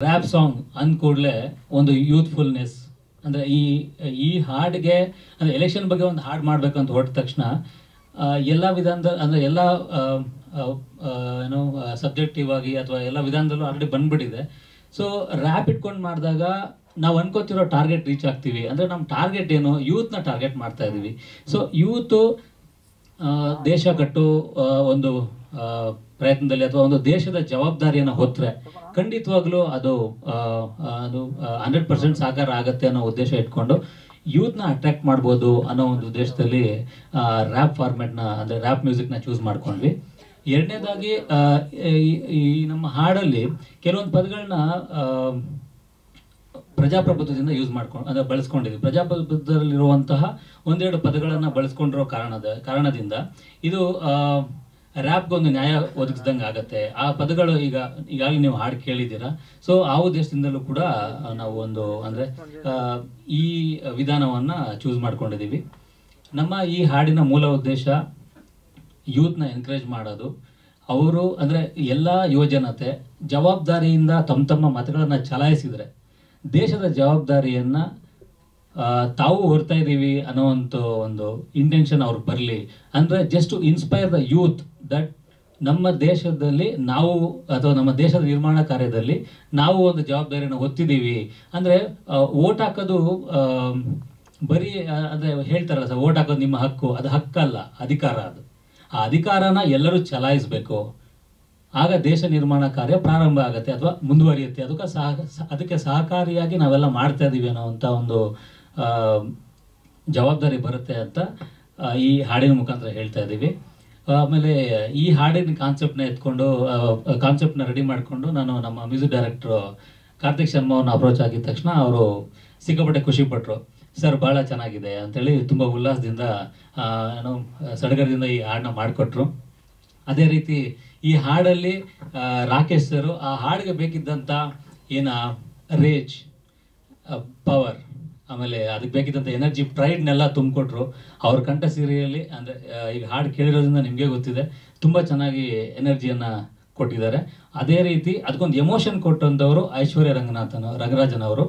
Rap song ಅಂದ ಕೂಡಲೇ ಒಂದು ಯೂತ್ಫುಲ್ನೆಸ್ ಅಂದರೆ ಈ ಹಾಡಿಗೆ ಅಂದರೆ ಎಲೆಕ್ಷನ್ ಬಗ್ಗೆ ಒಂದು ಹಾಡು ಮಾಡಬೇಕಂತ ಹೊರಟ ತಕ್ಷಣ ಎಲ್ಲ ವಿಧಾನದ ಅಂದರೆ ಎಲ್ಲ ಏನೋ ಸಬ್ಜೆಕ್ಟಿವ್ ಆಗಿ ಅಥವಾ ಎಲ್ಲ ವಿಧಾನದಲ್ಲೂ ಆಲ್ರೆಡಿ ಬಂದ್ಬಿಟ್ಟಿದೆ. ಸೊ ರ್ಯಾಪ್ ಇಟ್ಕೊಂಡು ಮಾಡಿದಾಗ ನಾವು ಅನ್ಕೋತಿರೋ ಟಾರ್ಗೆಟ್ ರೀಚ್ ಆಗ್ತೀವಿ. ಅಂದರೆ ನಮ್ಮ ಟಾರ್ಗೆಟ್ ಏನು, ಯೂತ್ನ ಟಾರ್ಗೆಟ್ ಮಾಡ್ತಾ ಇದ್ದೀವಿ. ಸೊ ಯೂತು ದೇಶ ಕಟ್ಟೋ ಒಂದು ಪ್ರಯತ್ನದಲ್ಲಿ ಅಥವಾ ಒಂದು ದೇಶದ ಜವಾಬ್ದಾರಿಯನ್ನು ಹೊತ್ತರೆ ಖಂಡಿತವಾಗ್ಲೂ ಅದು 100% ಸಾಕಾರ ಆಗತ್ತೆ ಅನ್ನೋ ಉದ್ದೇಶ ಇಟ್ಕೊಂಡು ಯೂತ್ನ ಅಟ್ರಾಕ್ಟ್ ಮಾಡ್ಬೋದು ಅನ್ನೋ ಒಂದು ಉದ್ದೇಶದಲ್ಲಿ ರ್ಯಾಪ್ ಫಾರ್ಮೆಟ್ನ ಅಂದರೆ ರ್ಯಾಪ್ ಮ್ಯೂಸಿಕ್ನ ಚೂಸ್ ಮಾಡ್ಕೊಂಡ್ವಿ. ಎರಡನೇದಾಗಿ ಈ ನಮ್ಮ ಹಾಡಲ್ಲಿ ಕೆಲವೊಂದು ಪದಗಳನ್ನ ಪ್ರಜಾಪ್ರಭುತ್ವದಿಂದ ಯೂಸ್ ಮಾಡ್ಕೊಂಡು ಅಂದರೆ ಬಳಸ್ಕೊಂಡಿದ್ವಿ. ಪ್ರಜಾಪ್ರಭುತ್ವದಲ್ಲಿರುವಂತಹ ಒಂದೆರಡು ಪದಗಳನ್ನು ಬಳಸ್ಕೊಂಡಿರೋ ಕಾರಣದಿಂದ ಇದು ರ್ಯಾಪ್ಗೊಂದು ನ್ಯಾಯ ಒದಗಿಸ್ದಂಗೆ ಆಗತ್ತೆ. ಆ ಪದಗಳು ಈಗಾಗಲೇ ನೀವು ಹಾಡು ಕೇಳಿದ್ದೀರಾ. ಸೊ ಆ ಉದ್ದೇಶದಿಂದಲೂ ಕೂಡ ನಾವು ಒಂದು ಅಂದರೆ ಈ ವಿಧಾನವನ್ನು ಚೂಸ್ ಮಾಡ್ಕೊಂಡಿದ್ದೀವಿ. ನಮ್ಮ ಈ ಹಾಡಿನ ಮೂಲ ಉದ್ದೇಶ ಯೂತ್ನ ಎನ್ಕರೇಜ್ ಮಾಡೋದು. ಅವರು ಅಂದರೆ ಎಲ್ಲ ಯುವಜನತೆ ಜವಾಬ್ದಾರಿಯಿಂದ ತಮ್ಮ ಮತಗಳನ್ನು ಚಲಾಯಿಸಿದರೆ ದೇಶದ ಜವಾಬ್ದಾರಿಯನ್ನು ತಾವು ಹೊರ್ತಾ ಇದ್ದೀವಿ ಅನ್ನೋವಂಥ ಒಂದು ಇಂಟೆನ್ಷನ್ ಅವ್ರಿಗೆ ಬರಲಿ. ಅಂದರೆ just to inspire the youth that ನಮ್ಮ ದೇಶದಲ್ಲಿ ನಾವು ಅಥವಾ ನಮ್ಮ ದೇಶದ ನಿರ್ಮಾಣ ಕಾರ್ಯದಲ್ಲಿ ನಾವು ಒಂದು ಜವಾಬ್ದಾರಿಯನ್ನು ಹೊತ್ತಿದ್ದೀವಿ. ಅಂದರೆ ಓಟ್ ಹಾಕೋದು ಬರೀ ಅಂದರೆ ಹೇಳ್ತಾರಲ್ಲ ಸರ್, ಓಟ್ ಹಾಕೋದು ನಿಮ್ಮ ಹಕ್ಕು, ಅದು ಹಕ್ಕಲ್ಲ, ಅಧಿಕಾರ. ಅದು ಆ ಅಧಿಕಾರನ ಎಲ್ಲರೂ ಚಲಾಯಿಸಬೇಕು. ಆಗ ದೇಶ ನಿರ್ಮಾಣ ಕಾರ್ಯ ಪ್ರಾರಂಭ ಆಗುತ್ತೆ ಅಥವಾ ಮುಂದುವರಿಯುತ್ತೆ. ಅದಕ್ಕೆ ಸಹಕಾರಿಯಾಗಿ ನಾವೆಲ್ಲ ಮಾಡ್ತಾ ಇದ್ದೀವಿ ಅನ್ನೋವಂಥ ಒಂದು ಜವಾಬ್ದಾರಿ ಬರುತ್ತೆ ಅಂತ ಈ ಹಾಡಿನ ಮುಖಾಂತರ ಹೇಳ್ತಾ ಇದ್ದೀವಿ. ಆಮೇಲೆ ಈ ಹಾಡಿನ ಕಾನ್ಸೆಪ್ಟ್ನ ರೆಡಿ ಮಾಡಿಕೊಂಡು ನಾನು ನಮ್ಮ ಮ್ಯೂಸಿಕ್ ಡೈರೆಕ್ಟ್ರು ಕಾರ್ತಿಕ್ ಶರ್ಮಾ ಅವ್ರನ್ನ ಅಪ್ರೋಚ್ ಆಗಿದ ತಕ್ಷಣ ಅವರು ಸಿಕ್ಕಾಪಟ್ಟೆ ಖುಷಿಪಟ್ಟರು. ಸರ್ ಭಾಳ ಚೆನ್ನಾಗಿದೆ ಅಂತೇಳಿ ತುಂಬ ಉಲ್ಲಾಸದಿಂದ ಏನೋ ಸಡಗರದಿಂದ ಈ ಹಾಡನ್ನ ಮಾಡಿಕೊಟ್ರು. ಅದೇ ರೀತಿ ಈ ಹಾಡಲ್ಲಿ ರಾಕೇಶ್ ಸರು ಆ ಹಾಡಿಗೆ ಬೇಕಿದ್ದಂಥ ರೇಜ್, ಪವರ್, ಆಮೇಲೆ ಅದಕ್ಕೆ ಬೇಕಿದ್ದಂಥ ಎನರ್ಜಿ, ಪ್ರೈಡ್ನೆಲ್ಲ ತುಂಬಿಕೊಟ್ರು. ಅವ್ರ ಕಂಠ ಸಿರಿಯಲ್ಲಿ ಅಂದರೆ ಈಗ ಹಾಡು ಕೇಳಿರೋದ್ರಿಂದ ನಿಮಗೆ ಗೊತ್ತಿದೆ, ತುಂಬ ಚೆನ್ನಾಗಿ ಎನರ್ಜಿಯನ್ನು ಕೊಟ್ಟಿದ್ದಾರೆ. ಅದೇ ರೀತಿ ಅದಕ್ಕೊಂದು ಎಮೋಷನ್ ಕೊಟ್ಟಂಥವರು ಐಶ್ವರ್ಯ ರಂಗರಾಜನ್ ಅವರು.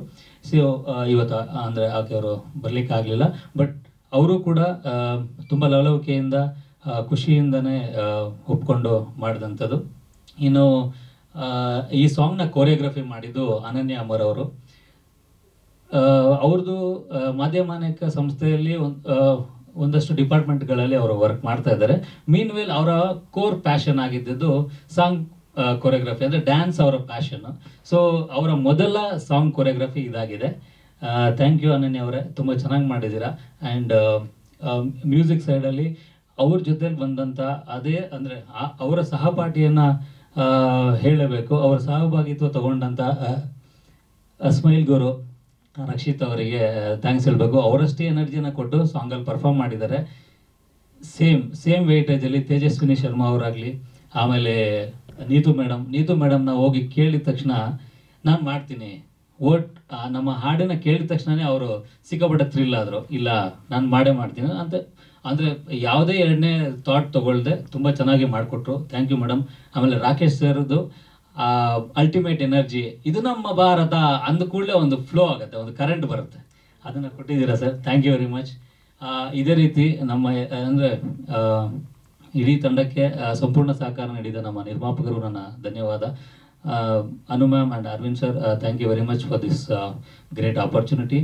ಸೊ ಇವತ್ತು ಅಂದರೆ ಆಕೆಯವರು ಬರಲಿಕ್ಕಾಗಲಿಲ್ಲ, ಬಟ್ ಅವರು ಕೂಡ ತುಂಬ ಲವಲವಿಕೆಯಿಂದ ಖುಷಿಯಿಂದನೇ ಒಪ್ಕೊಂಡು ಮಾಡಿದಂಥದ್ದು. ಇನ್ನು ಈ ಸಾಂಗ್ನ ಕೊರಿಯೋಗ್ರಫಿ ಮಾಡಿದ್ದು ಅನನ್ಯ ಅಮರ್ ಅವರು. ಅವ್ರದ್ದು ಮಾಧ್ಯಮಾನಿಕ ಸಂಸ್ಥೆಯಲ್ಲಿ ಒಂದಷ್ಟು ಡಿಪಾರ್ಟ್ಮೆಂಟ್ಗಳಲ್ಲಿ ಅವರು ವರ್ಕ್ ಮಾಡ್ತಾ ಇದ್ದಾರೆ. ಮೀನ್ ವೇಲ್ ಅವರ ಕೋರ್ ಪ್ಯಾಷನ್ ಆಗಿದ್ದು ಸಾಂಗ್ ಕೊರಿಯೋಗ್ರಫಿ, ಅಂದರೆ ಡ್ಯಾನ್ಸ್ ಅವರ ಪ್ಯಾಷನ್. ಸೊ ಅವರ ಮೊದಲ ಸಾಂಗ್ ಕೊರಿಯೋಗ್ರಫಿ ಇದಾಗಿದೆ. ಥ್ಯಾಂಕ್ ಯು ಅನನ್ಯ ಅವರೇ, ತುಂಬ ಚೆನ್ನಾಗಿ ಮಾಡಿದ್ದೀರಾ. ಆ್ಯಂಡ್ ಮ್ಯೂಸಿಕ್ ಸೈಡಲ್ಲಿ ಅವ್ರ ಜೊತೆಲಿ ಬಂದಂಥ ಅದೇ ಅಂದರೆ ಅವರ ಸಹಪಾಠಿಯನ್ನು ಹೇಳಬೇಕು. ಅವರ ಸಹಭಾಗಿತ್ವ ತಗೊಂಡಂಥ ಸ್ಮೈಲ್ ಗುರು ರಕ್ಷಿತ್ ಅವರಿಗೆ ಥ್ಯಾಂಕ್ಸ್ ಹೇಳಬೇಕು. ಅವರಷ್ಟೇ ಎನರ್ಜಿನ ಕೊಟ್ಟು ಸಾಂಗಲ್ಲಿ ಪರ್ಫಾರ್ಮ್ ಮಾಡಿದ್ದಾರೆ. ಸೇಮ್ ವೇಟೇಜಲ್ಲಿ ತೇಜಸ್ವಿನಿ ಶರ್ಮಾ ಅವರಾಗಲಿ, ಆಮೇಲೆ ನೀತು ಮೇಡಮ್ನ ಹೋಗಿ ಕೇಳಿದ ತಕ್ಷಣ ನಾನು ಮಾಡ್ತೀನಿ ನಮ್ಮ ಹಾಡಿನ ಕೇಳಿದ ತಕ್ಷಣವೇ ಅವರು ಸಿಕ್ಕಾಪಟ್ಟೆ ಥ್ರಿಲ್ ಆದರು. ಇಲ್ಲ ನಾನು ಮಾಡೇ ಮಾಡ್ತೀನಿ ಅಂತ. ಅಂದರೆ ಯಾವುದೇ ಎರಡನೇ ಥಾಟ್ ತೊಗೊಳ್ದೆ ತುಂಬ ಚೆನ್ನಾಗಿ ಮಾಡಿಕೊಟ್ರು. Thank you madam. ಆಮೇಲೆ ರಾಕೇಶ್ ಸರ್ದು ಅಲ್ಟಿಮೇಟ್ ಎನರ್ಜಿ, ಇದು ನಮ್ಮ ಭಾರತ ಅಂದ ಕೂಡಲೇ ಒಂದು ಫ್ಲೋ ಆಗುತ್ತೆ, ಒಂದು ಕರೆಂಟ್ ಬರುತ್ತೆ, ಅದನ್ನು ಕೊಟ್ಟಿದ್ದೀರಾ sir. Thank you very much. ಇದೇ ರೀತಿ ನಮ್ಮ ಅಂದರೆ ಇಡೀ ತಂಡಕ್ಕೆ ಸಂಪೂರ್ಣ ಸಹಕಾರ ನೀಡಿದ ನಮ್ಮ ನಿರ್ಮಾಪಕರು ನನ್ನ ಧನ್ಯವಾದ. Anu ma'am and Aravind sir, thank you very much for this great opportunity.